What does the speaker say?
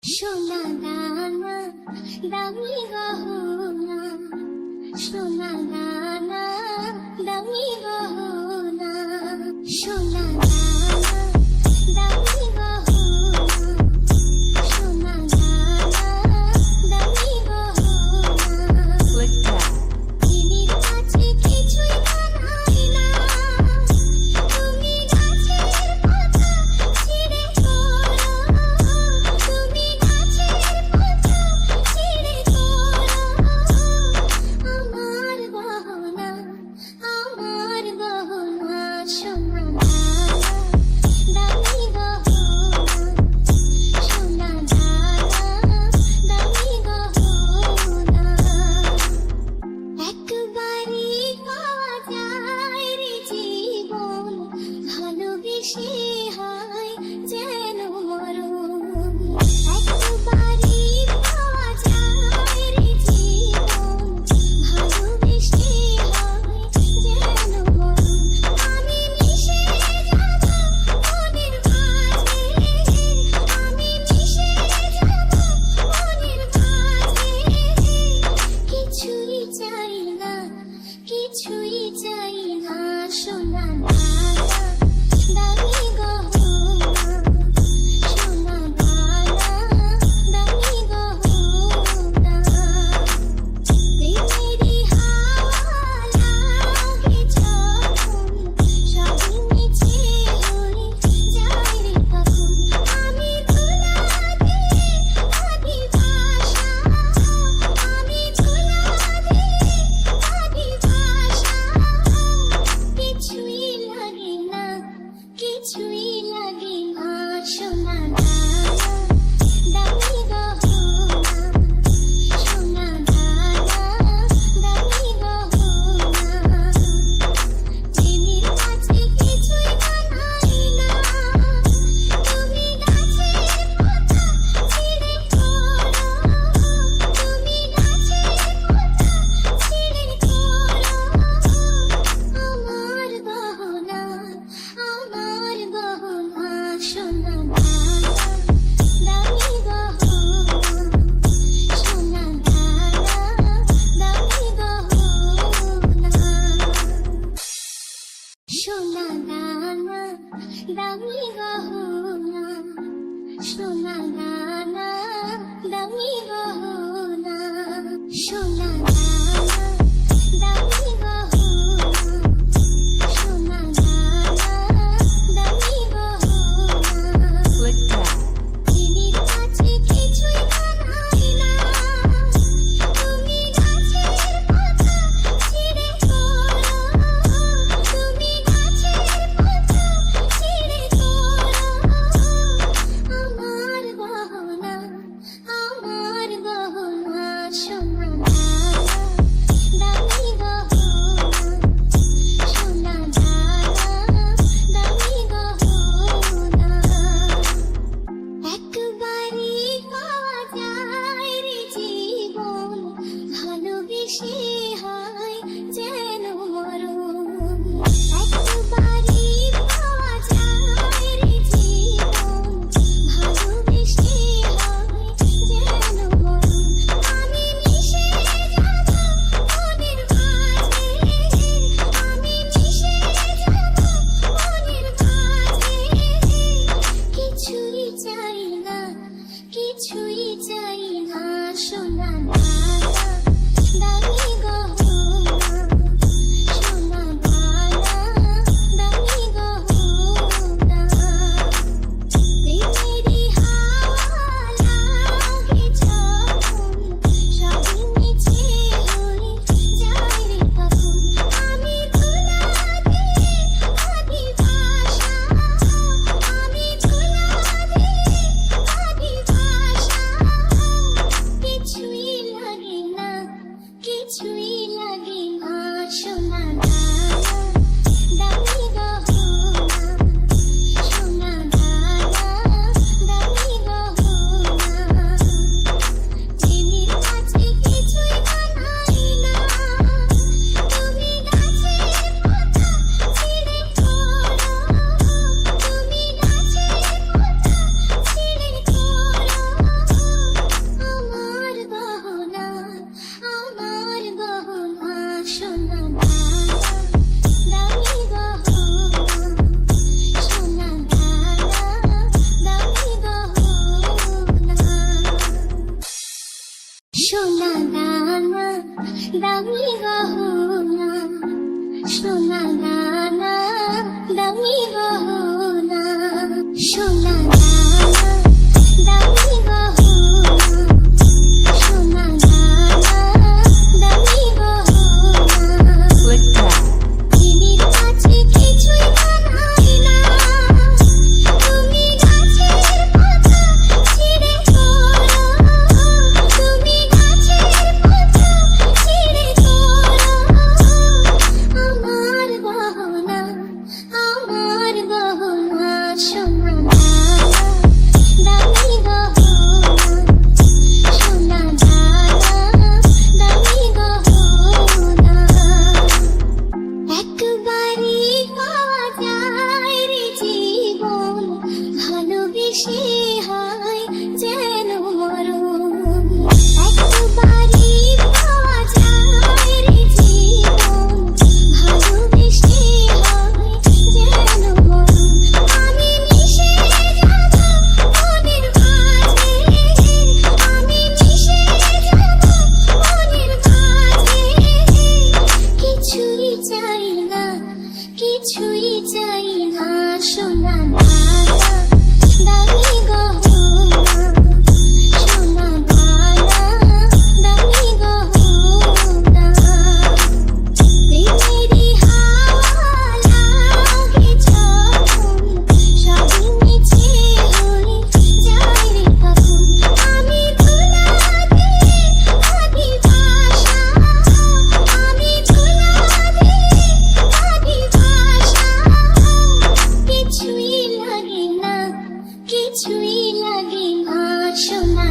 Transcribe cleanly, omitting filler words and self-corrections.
সোনা দানা দামি গহনা, সোনা দানা দামি গহনা, সোনা দানা দামি গহনা, সোনা দানা দামি গহনা। চিনির কাছে কিছুই মানায় না, তুমি গাছের পাতা ছিঁড়ে পড়ো, তুমি গাছের পাতা ছিঁড়ে পড়ো। আমার গহনা, আমার গহনা, সোনা দানা দামি গহনা, সোনা দানা দামি গহনা। একবারই পাওয়া যায় রে জীবন, ভালোবেসে হয় যেন মরণ। একবারই পাওয়া যায় রে জীবন, ভালোবেসে হয় যেন মরণ। আমি মিশে যাব মনের মাঝে, আমি মিশে যাব মনের মাঝে। কিছুই চাই না, কিছুই চাই না, সোনা দানা দামি গহনা, সোনা দানা দামি গহনা। প্রেমেরই হাওয়া লাগে যখন, সবই মিছে হয়ে যায় রে তখন। আমি ধুলা দিয়ে আদি ভাষা, আমি ধুলা দিয়ে আদি ভাষা। কিছুই লাগে না, কিছুই লাগে না, সোনা দানা দামি গহনা, সোনা দানা দামি গহনা। চিনির কাছে কিছুই মানায় না, তুমি গাছের পাতা ছিঁড়ে পড়ো, তুমি গাছের পাতা ছিঁড়ে পড়ো। আমার গহনা, আমার গহনা, সোনা দানা দামি গহনা, সোনা দানা দামি গহনা। সোনা দানা দামি গহনা, সোনা দানা দামি গহনা, সোনা দানা দামি গহনা, সোনা দানা দামি গহনা। চিনির কাছে কিছুই মানায় না, তুমি গাছের পাতা ছিঁড়ে পড়ো, তুমি গাছের পাতা ছিঁড়ে পড়ো। আমার গহনা, আমার গহনা, সোনা দানা দামি গহনা, সোনা দানা দামি গহনা। একবারই পাওয়া যায় রে জীবন, ভালোবেসে হয় যেন মরণ। একবারই পাওয়া যায় রে জীবন, ভালোবেসে হয় যেন মরণ। আমি মিশে যাব মনের মাঝে, আমি মিশে যাব মনের মাঝে। কিছুই চাই না, কিছুই চাই না, সোনা দানা দামি গহনা, সোনা দানা দামি গহনা। প্রেমেরই হাওয়া লাগে যখন, সবই মিছে হয়ে যায় রে তখন। আমি ধুলা দিয়ে আদি ভাষা, আমি ধুলা দিয়ে আদি ভাষা। কিছুই লাগে না, দামি গহনা সোনা দানা দামি গহনা সোনা দানা দামি গহনা সোনা দানা দামি গহনা দিদির কাছে কিছুই মানায় না তুমি গাছের পাতা ছিঁড়ে পড়ো তুমি গাছের পাতা ছিঁড়ে পড়ো আমার গহনা সোনা দামি গহনা সোনা দামি গহনা একবারই পাওয়া যায় রে জীবন ভালোবেসে হয় যেন মরণ একবারই পাওয়া যায় রে জীবন ভালোবেসে হয় যেন মরণ আমি মিশে যাব মনের মাঝে আমি মিশে যাব মনের মাঝে কিছুই চাই না সোনা দামি গহনা সোনা দামি গহনা প্রেমেরই হাওয়া লাগে যখন সবই মিছে হয়ে যায় রে তখন আমি ধুলা দিয়ে ভাবি ভাষা আমি ধুলা দিয়ে ভাবি ভাষা কিছুই লাগে না সোনা